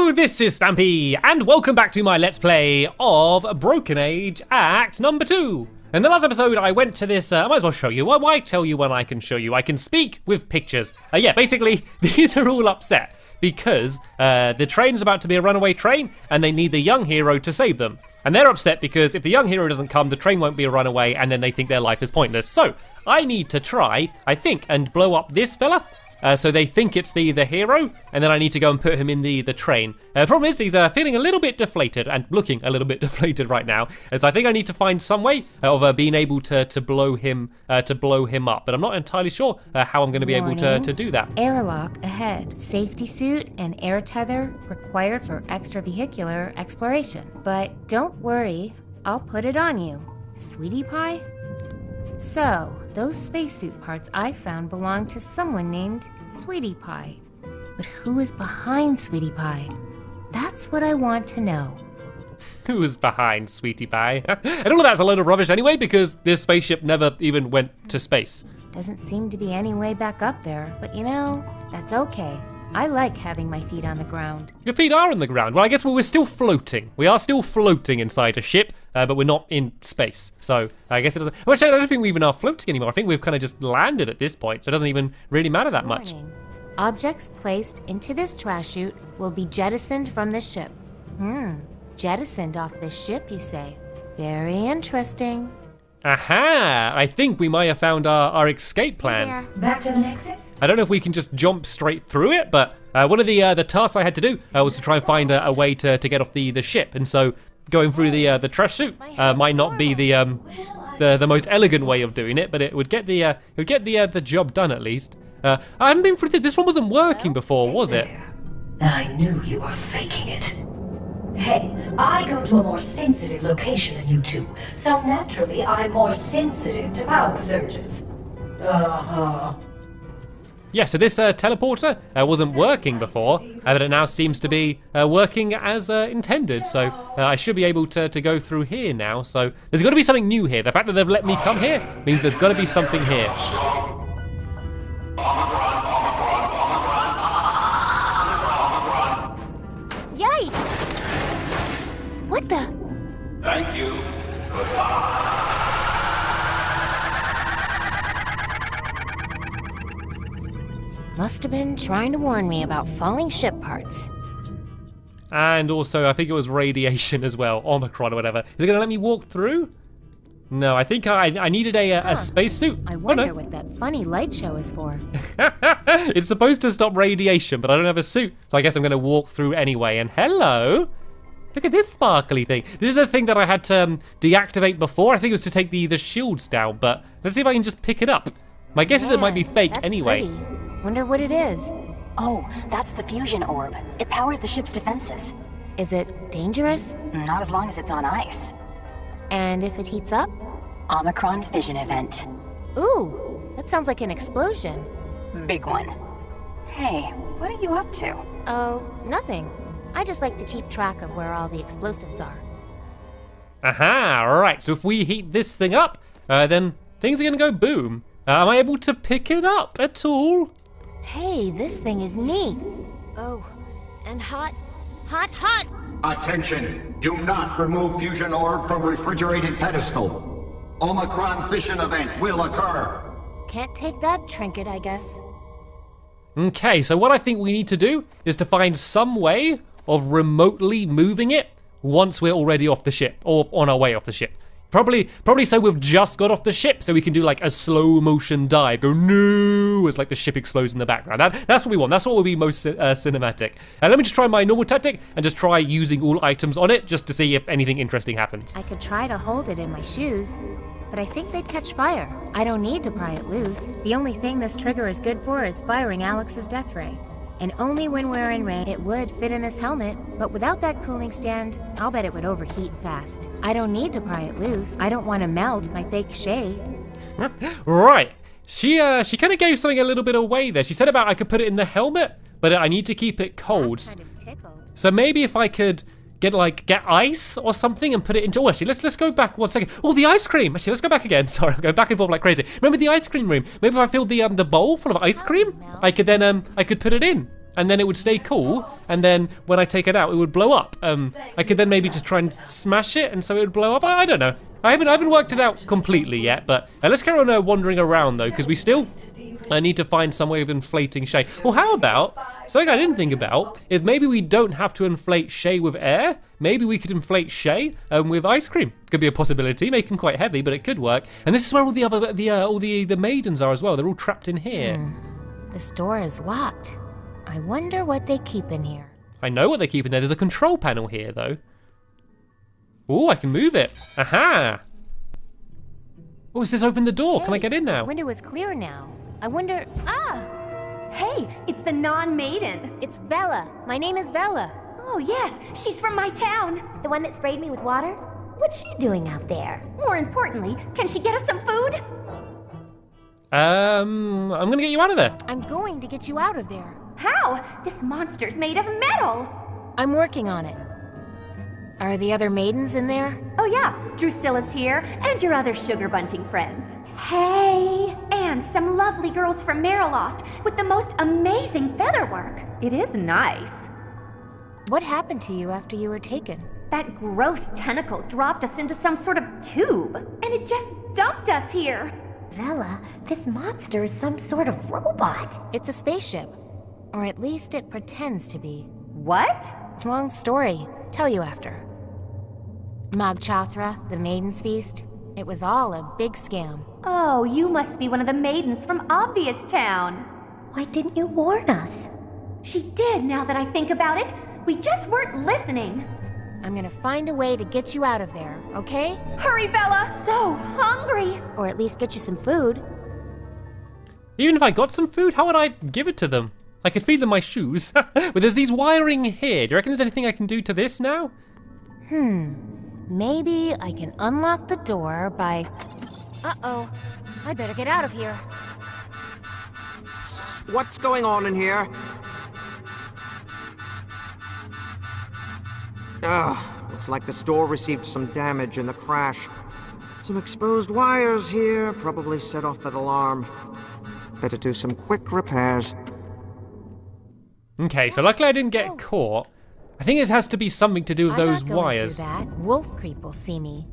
Hello, this is Stampy, and welcome back to my Let's Play of Broken Age Act number 2. In the last episode, I went to this, I might as well show you. Why tell you when I can show you? I can speak with pictures. Yeah, basically, these are all upset because the train's about to be a runaway train, and they need the young hero to save them. And they're upset because if the young hero doesn't come, the train won't be a runaway, and then they think their life is pointless. So, I need to try, I think, and blow up this fella. So they think it's the hero, and then I need to go and put him in the train. The problem is he's feeling a little bit deflated and looking a little bit deflated right now. And so I think I need to find some way of being able to blow him up. But I'm not entirely sure how I'm going to be able to do that. Airlock ahead. Safety suit and air tether required for extravehicular exploration. But don't worry, I'll put it on you, sweetie pie. So, those spacesuit parts I found belong to someone named Sweetie Pie. But who is behind Sweetie Pie? That's what I want to know. Who is behind Sweetie Pie? And all of that's a load of rubbish anyway, because this spaceship never even went to space. Doesn't seem to be any way back up there, but you know, that's okay. I like having my feet on the ground. Your feet are on the ground. Well, I guess we're still floating. We are still floating inside a ship, but we're not in space. So I guess it doesn't. Well, actually, I don't think we even are floating anymore. I think we've kind of just landed at this point, so it doesn't even really matter that much. Objects placed into this trash chute will be jettisoned from this ship. Jettisoned off this ship, you say? Very interesting. Aha! I think we might have found our escape plan. Back to the Nexus? I don't know if we can just jump straight through it, but one of the tasks I had to do was to try and find a way to get off the ship, and so going through the trash chute might not be the most elegant way of doing it, but it would get the job done at least. I hadn't been through this. This one wasn't working before, was it? I knew you were faking it. Hey, I go to a more sensitive location than you two, so naturally I'm more sensitive to power surges. Yeah, so this teleporter wasn't working before, but it now seems to be working as intended. So I should be able to go through here now. So there's got to be something new here. The fact that they've let me come here means there's got to be something here. Yikes! What the? Thank you. Goodbye. Must have been trying to warn me about falling ship parts. And also, I think it was radiation as well, Omicron or whatever. Is it going to let me walk through? No, I think I needed a spacesuit. I wonder what that funny light show is for. It's supposed to stop radiation, but I don't have a suit, so I guess I'm going to walk through anyway. And hello! Look at this sparkly thing. This is the thing that I had to deactivate before. I think it was to take the shields down, but let's see if I can just pick it up. My guess is it might be fake that's anyway. Pretty. Wonder what it is. Oh, that's the fusion orb. It powers the ship's defenses. Is it dangerous? Not as long as it's on ice. And if it heats up? Omicron fission event. Ooh, that sounds like an explosion. Big one. Hey, what are you up to? Oh, nothing. I just like to keep track of where all the explosives are. Aha, alright, so if we heat this thing up, then things are gonna go boom. Am I able to pick it up at all? Hey, this thing is neat. Oh, and hot. Hot, hot! Attention! Do not remove fusion orb from refrigerated pedestal. Omicron fission event will occur. Can't take that trinket, I guess. Okay, so what I think we need to do is to find some way of remotely moving it once we're already off the ship, or on our way off the ship. Probably so we've just got off the ship, so we can do like a slow motion dive. Go no, as like the ship explodes in the background. That's what we want. That's what will be most cinematic. Let me just try my normal tactic and just try using all items on it just to see if anything interesting happens. I could try to hold it in my shoes, but I think they'd catch fire. I don't need to pry it loose. The only thing this trigger is good for is firing Alex's death ray. And only when we're in rain, it would fit in this helmet, but without that cooling stand, I'll bet it would overheat fast. I don't need to pry it loose. I don't want to melt my fake shade. Right. She kind of gave something a little bit away there. She said about I could put it in the helmet, but I need to keep it cold. Kind of tickled. So maybe if I could get ice or something and put it into. Oh, actually, let's go back 1 second. Oh, the ice cream. Actually, let's go back again. Sorry, I'm going back and forth like crazy. Remember the ice cream room? Maybe if I filled the bowl full of ice cream, I could then I could put it in. and then it would stay cool, and then when I take it out, it would blow up. I could then maybe just try and smash it, and so it would blow up. I don't know. I haven't worked it out completely yet, but let's carry on wandering around though, because we still need to find some way of inflating Shay. Well, how about, something I didn't think about is maybe we don't have to inflate Shay with air. Maybe we could inflate Shay with ice cream. Could be a possibility. Make him quite heavy, but it could work. And this is where all the other the maidens are as well. They're all trapped in here. This door is locked. I wonder what they keep in here. I know what they keep in there. There's a control panel here though. Oh, I can move it. Aha! Oh, has this opened the door? Can I get in now? This window is clear now. I wonder. Hey, it's the non-maiden. It's Bella. My name is Bella. Oh yes, she's from my town. The one that sprayed me with water? What's she doing out there? More importantly, can she get us some food? I'm gonna get you out of there. I'm going to get you out of there. How? This monster's made of metal. I'm working on it. Are the other maidens in there? Oh yeah, Drusilla's here, and your other sugar bunting friends. Hey! And some lovely girls from Mariloft with the most amazing featherwork. It is nice. What happened to you after you were taken? That gross tentacle dropped us into some sort of tube, and it just dumped us here. Bella, this monster is some sort of robot. It's a spaceship. Or at least it pretends to be. What? Long story. Tell you after. Magchathra, the Maiden's Feast. It was all a big scam. Oh, you must be one of the maidens from Obvious Town. Why didn't you warn us? She did, now that I think about it. We just weren't listening. I'm gonna find a way to get you out of there, okay? Hurry, Bella! So hungry! Or at least get you some food. Even if I got some food, how would I give it to them? I could feed them my shoes. But there's these wiring here. Do you reckon there's anything I can do to this now? Maybe I can unlock the door by... Uh-oh. I better get out of here. What's going on in here? Looks like the store received some damage in the crash. Some exposed wires here probably set off that alarm. Better do some quick repairs. Okay, so luckily I didn't get caught. I think it has to be something to do with those I'm not going wires. through that. Wolf Creep will see me.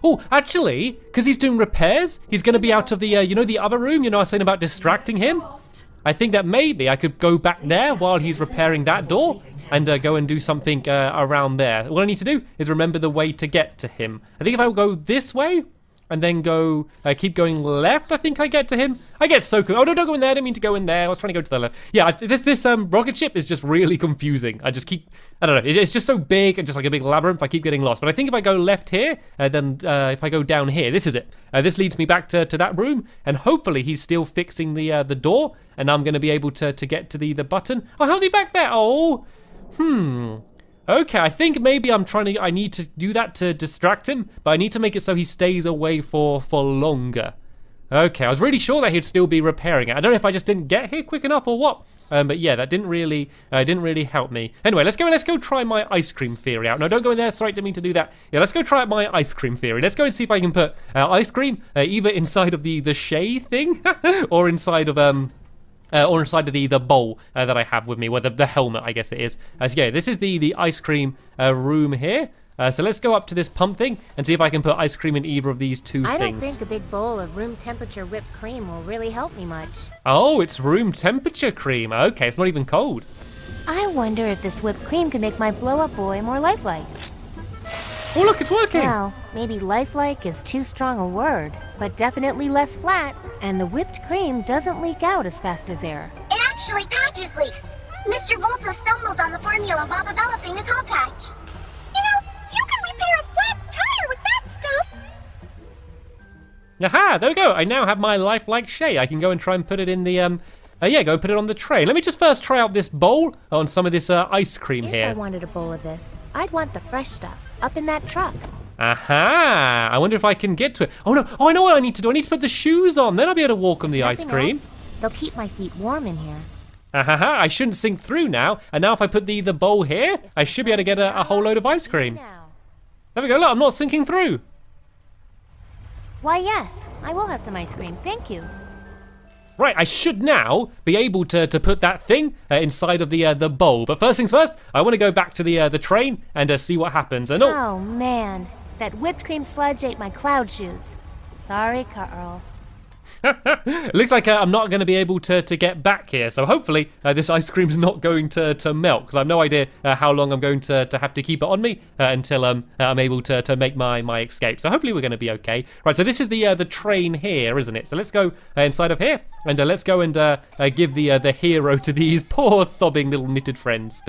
Oh, actually, because he's doing repairs, he's going to be out of the, you know, the other room. You know, I was saying about distracting him. I think that maybe I could go back there while he's repairing that door and go and do something around there. All I need to do is remember the way to get to him. I think if I go this way and then go, keep going left, I think I get to him. I get so cool. Oh, no, don't go in there. I didn't mean to go in there. I was trying to go to the left. Yeah, this rocket ship is just really confusing. I don't know. It's just so big and just like a big labyrinth. I keep getting lost. But I think if I go left here, then if I go down here, this is it. This leads me back to that room. And hopefully he's still fixing the door. And I'm going to be able to get to the button. Oh, how's he back there? Oh, Okay, I think maybe I need to do that to distract him, but I need to make it so he stays away for longer. Okay, I was really sure that he'd still be repairing it. I don't know if I just didn't get here quick enough or what. But yeah, that didn't really help me. Anyway, let's go try my ice cream theory out. No, don't go in there. Sorry, didn't mean to do that. Yeah, let's go try out my ice cream theory. Let's go and see if I can put ice cream either inside of the Shay thing or inside of the bowl that I have with me, well, the helmet, I guess it is. So yeah, this is the ice cream room here. So let's go up to this pump thing and see if I can put ice cream in either of these two I things. don't think a big bowl of room temperature whipped cream will really help me much. Oh, it's room temperature cream. Okay, it's not even cold. I wonder if this whipped cream can make my blow-up boy more lifelike. Oh, look, it's working. Well, maybe lifelike is too strong a word, but definitely less flat, and the whipped cream doesn't leak out as fast as air. It actually patches leaks. Mr. Volta stumbled on the formula while developing his hull patch. You know, you can repair a flat tire with that stuff. Aha, there we go. I now have my lifelike Shay. I can go and try and put it in the, go put it on the tray. Let me just first try out this bowl on some of this ice cream here. If I wanted a bowl of this, I'd want the fresh stuff, up in that truck. Aha! I wonder if I can get to it. Oh no! Oh, I know what I need to do. I need to put the shoes on. Then I'll be able to walk on the ice cream. They'll keep my feet warm in here. Aha! I shouldn't sink through now. And now if I put the bowl here, I should be able to get a whole load of ice cream. There we go. Look, I'm not sinking through. Why, yes. I will have some ice cream. Thank you. Right, I should now be able to put that thing inside of the bowl. But first things first, I want to go back to the train and see what happens. And Oh man, that whipped cream sludge ate my cloud shoes. Sorry, Carl. it looks like I'm not going to be able to get back here. So hopefully this ice cream's not going to melt, because I have no idea how long I'm going to have to keep it on me until I'm able to make my escape. So hopefully we're going to be okay. Right, so this is the train here, isn't it? So let's go inside of here and let's go and give the hero to these poor sobbing little knitted friends.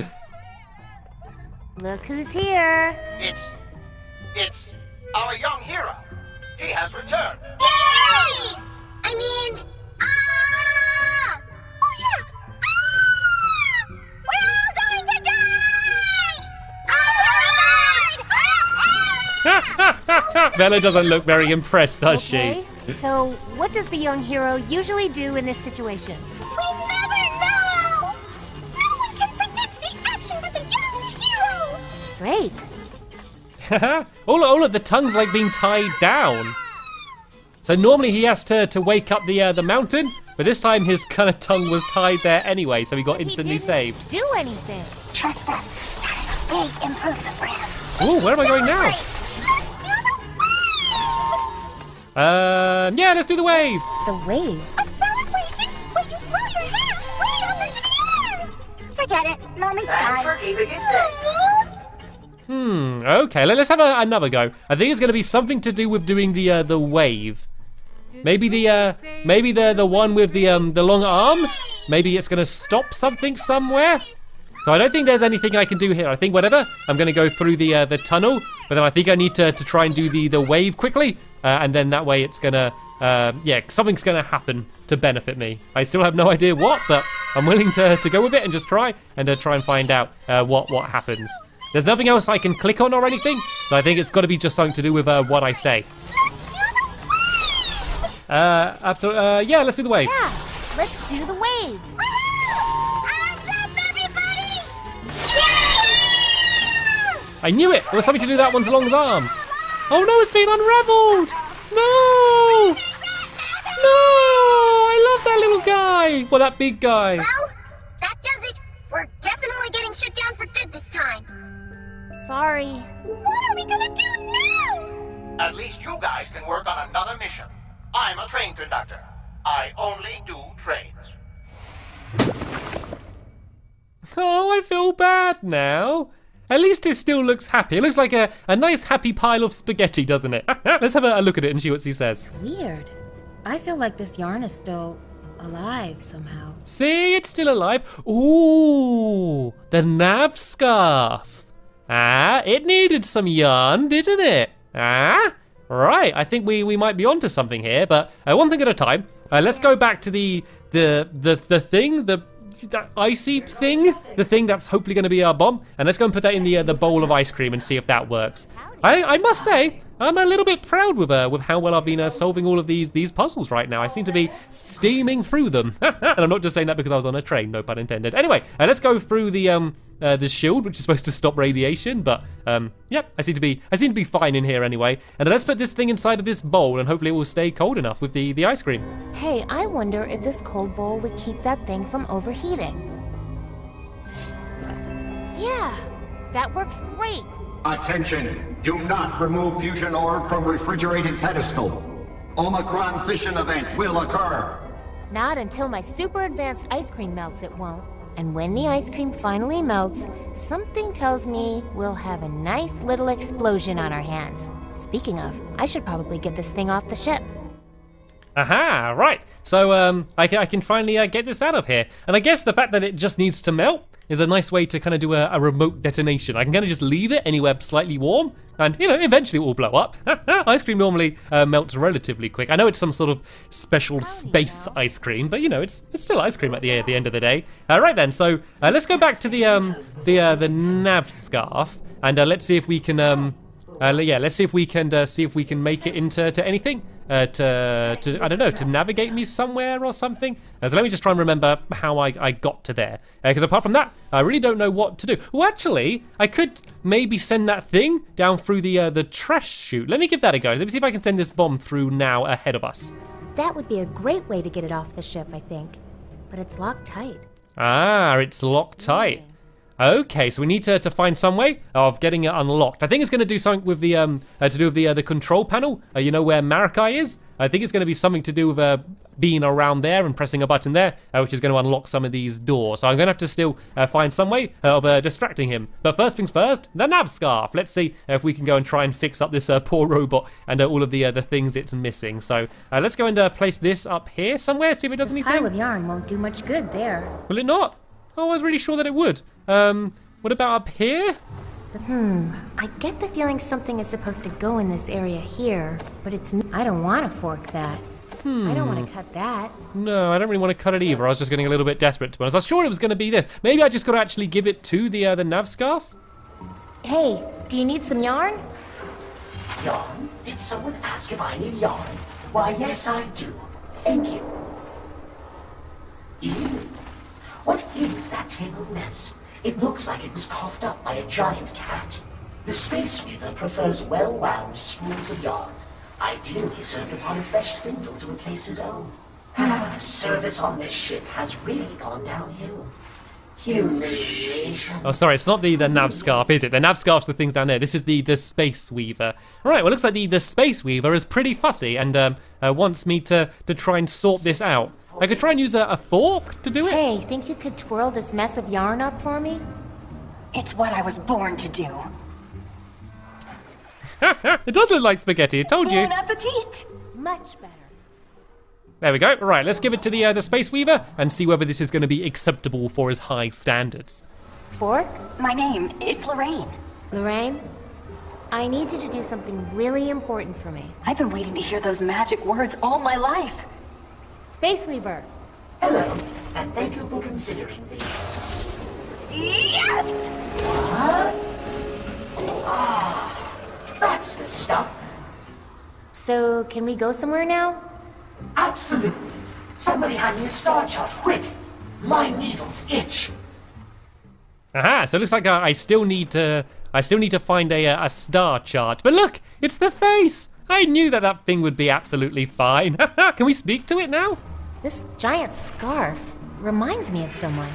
Look who's here. It's our young hero. He has returned. Yay! I mean, ah! Oh yeah! Ah! We're all going to die! Bella doesn't look very impressed, does Okay, so what does the young hero usually do in this situation? We never know! No one can predict the actions of the young hero! Great. she? all of the tongue's like being tied down. So normally he has to wake up the mountain, but this time his kind of tongue was tied there anyway, so he got instantly He didn't saved. do anything. Trust us, that is a big improvement for him. Ooh, where am I going now? Let's do the Yeah, let's do the wave. The wave. A celebration where you throw your hands way up into the air! Forget it, moment's gone. Okay, let's have another go. I think it's going to be something to do with doing the wave. Maybe the one with the long arms. Maybe it's going to stop something somewhere. So I don't think there's anything I can do here. I think whatever, I'm going to go through the tunnel, but then I think I need to try and do the wave quickly, and then that way it's gonna something's gonna happen to benefit me. I still have no idea what, but I'm willing to go with it and just try and find out what happens. There's nothing else I can click on or anything, so I think it's got to be just something to do with what I say. Absolutely. Yeah, let's do the wave. Yeah, let's do the wave. Arms up, everybody! I knew it. There was something to do with that one's long arms. Oh no, it's been unraveled. No. No. I love that little guy. Well, that big guy. Well, that does it. We're definitely getting shut down for good this time. Sorry. What are we gonna do now? At least you guys can work on another mission. I'm a train conductor. I only do trains. Oh, I feel bad now. At least it still looks happy. It looks like a nice happy pile of spaghetti, doesn't it? Let's have a look at it and see what she says. Weird. I feel like this yarn is still alive somehow. See, it's still alive. Ooh, the nav scarf. Ah, it needed some yarn, didn't it? Ah, right. I think we might be onto something here, but one thing at a time. Let's go back to the thing, the icy thing, the thing that's hopefully going to be our bomb, and let's go and put that in the bowl of ice cream and see if that works. I must say, I'm a little bit proud with how well I've been solving all of these puzzles right now. I seem to be steaming through them, and I'm not just saying that because I was on a train, no pun intended. Anyway, let's go through the shield, which is supposed to stop radiation, but yep, I seem to be fine in here anyway. And let's put this thing inside of this bowl, and hopefully it will stay cold enough with the ice cream. Hey, I wonder if this cold bowl would keep that thing from overheating. Yeah, that works great. Attention! Do not remove fusion orb from refrigerated pedestal. Omicron fission event will occur. Not until my super advanced ice cream melts, it won't. And when the ice cream finally melts, something tells me we'll have a nice little explosion on our hands. Speaking of, I should probably get this thing off the ship. Aha, right. So I can finally get this out of here. And I guess the fact that it just needs to melt is a nice way to kind of do a remote detonation. I can kind of just leave it anywhere slightly warm, and eventually it will blow up. Ice cream normally melts relatively quick. I know it's some sort of special space ice cream, but it's still ice cream at the end of the day. Right then, so let's go back to the nav scarf, and let's see if we can let's see if we can make it into anything. I don't know, to navigate me somewhere or something. So let me just try and remember how I got to there. Because apart from that, I really don't know what to do. Well, actually, I could maybe send that thing down through the trash chute. Let me give that a go. Let me see if I can send this bomb through now ahead of us. That would be a great way to get it off the ship, I think. But it's locked tight. Ah, it's locked tight. Okay, so we need to find some way of getting it unlocked. I think it's going to do something with the to do with the control panel. You know where Marikai is? I think it's going to be something to do with being around there and pressing a button there, which is going to unlock some of these doors. So I'm going to have to still find some way of distracting him. But first things first, the nav scarf. Let's see if we can go and try and fix up this poor robot and all of the things it's missing. So let's go and place this up here somewhere, see if it does This anything. pile of yarn won't do much good there. Will it not? Oh, I was really sure that it would. What about up here? I get the feeling something is supposed to go in this area here, but I don't want to fork that. I don't want to cut that. No, I don't really want to cut it either. I was just getting a little bit desperate, to be honest. I was sure it was going to be this. Maybe I just got to actually give it to the nav scarf? Hey, do you need some yarn? Yarn? Did someone ask if I need yarn? Why, yes, I do. Thank you. Ew. What is that tangled mess? It looks like it was coughed up by a giant cat. The Space Weaver prefers well-wound spools of yarn, ideally served upon a fresh spindle to replace his own. Service on this ship has really gone downhill. Humiliation. Oh, sorry, it's not the nav scarf, is it? The nav scarf's the things down there. This is the Space Weaver. All right, well, it looks like the Space Weaver is pretty fussy and wants me to try and sort this out. I could try and use a fork to do it. Hey, think you could twirl this mess of yarn up for me? It's what I was born to do. It does look like spaghetti, I told you. Bon appetit! Much better. There we go. Right, let's give it to the Space Weaver and see whether this is going to be acceptable for his high standards. Fork? My name, it's Lorraine. Lorraine? I need you to do something really important for me. I've been waiting to hear those magic words all my life. Space Weaver. Hello, and thank you for considering the... Yes! That's the stuff. So, can we go somewhere now? Absolutely. Somebody hand me a star chart, quick. My needles itch. Aha, so it looks like I still need to find a star chart. But look, it's the face. I knew that thing would be absolutely fine. Can we speak to it now? This giant scarf reminds me of someone.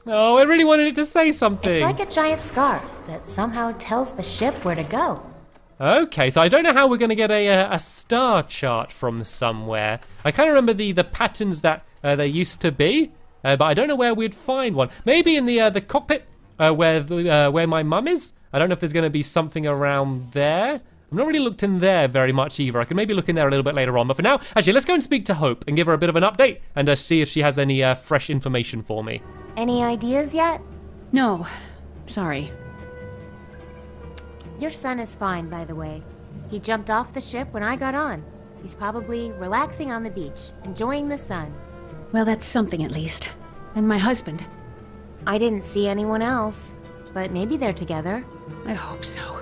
Oh, I really wanted it to say something. It's like a giant scarf that somehow tells the ship where to go. Okay, so I don't know how we're going to get a star chart from somewhere. I kind of remember the patterns that there used to be, but I don't know where we'd find one. Maybe in the cockpit where my mum is. I don't know if there's going to be something around there. I've not really looked in there very much either. I could maybe look in there a little bit later on. But for now, actually, let's go and speak to Hope and give her a bit of an update and see if she has any fresh information for me. Any ideas yet? No. Sorry. Your son is fine, by the way. He jumped off the ship when I got on. He's probably relaxing on the beach, enjoying the sun. Well, that's something at least. And my husband. I didn't see anyone else, but maybe they're together. I hope so.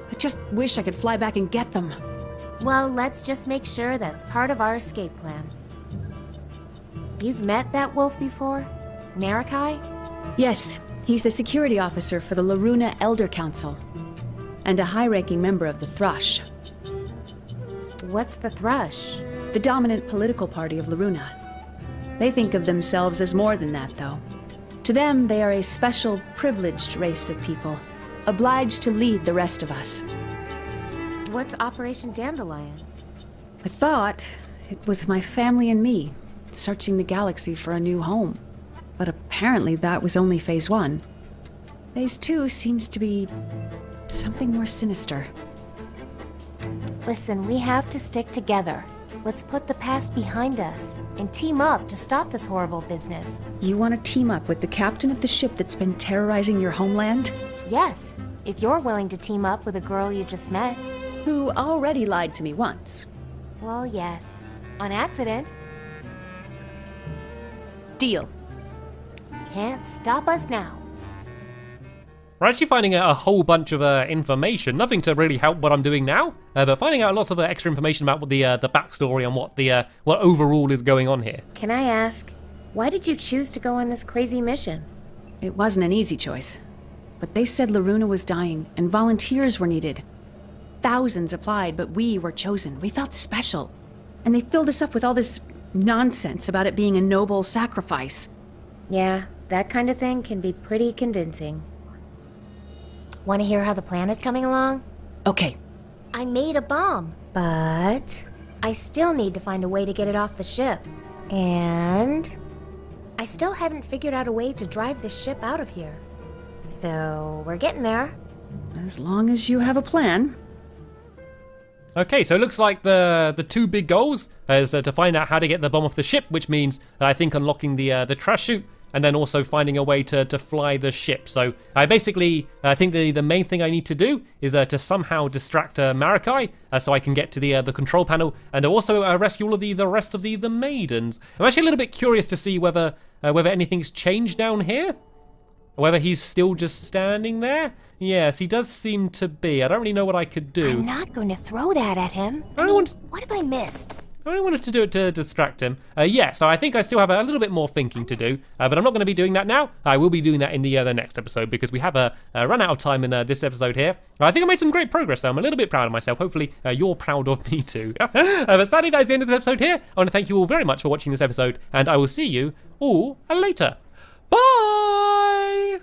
I just wish I could fly back and get them. Well, let's just make sure that's part of our escape plan. You've met that wolf before? Marikai? Yes, he's the security officer for the Loruna Elder Council. And a high-ranking member of the Thrush. What's the Thrush? The dominant political party of Loruna. They think of themselves as more than that, though. To them, they are a special, privileged race of people, obliged to lead the rest of us. What's Operation Dandelion? I thought it was my family and me, searching the galaxy for a new home. But apparently that was only Phase 1. Phase 2 seems to be something more sinister. Listen, we have to stick together. Let's put the past behind us and team up to stop this horrible business. You want to team up with the captain of the ship that's been terrorizing your homeland? Yes, if you're willing to team up with a girl you just met. Who already lied to me once. Well, yes. On accident. Deal. Can't stop us now. We're actually finding a whole bunch of information. Nothing to really help what I'm doing now, but finding out lots of extra information about what the backstory and what overall is going on here. Can I ask, why did you choose to go on this crazy mission? It wasn't an easy choice. But they said Loruna was dying, and volunteers were needed. Thousands applied, but we were chosen. We felt special. And they filled us up with all this nonsense about it being a noble sacrifice. Yeah, that kind of thing can be pretty convincing. Want to hear how the plan is coming along? Okay. I made a bomb, but I still need to find a way to get it off the ship. And I still haven't figured out a way to drive the ship out of here. So we're getting there. As long as you have a plan. Okay, so it looks like the two big goals is to find out how to get the bomb off the ship, which means I think unlocking the trash chute, and then also finding a way to fly the ship. So I basically think the main thing I need to do is to somehow distract Marikai, so I can get to the control panel and also rescue all of the rest of the maidens. I'm actually a little bit curious to see whether anything's changed down here, or whether he's still just standing there. Yes, he does seem to be. I don't really know what I could do. I'm not going to throw that at him. What have I missed? I only wanted to do it to distract him. Yeah, so I think I still have a little bit more thinking to do, but I'm not going to be doing that now. I will be doing that in the next episode because we have run out of time in this episode here. I think I made some great progress though. I'm a little bit proud of myself. Hopefully you're proud of me too. But sadly, that is the end of this episode here. I want to thank you all very much for watching this episode, and I will see you all later. Bye!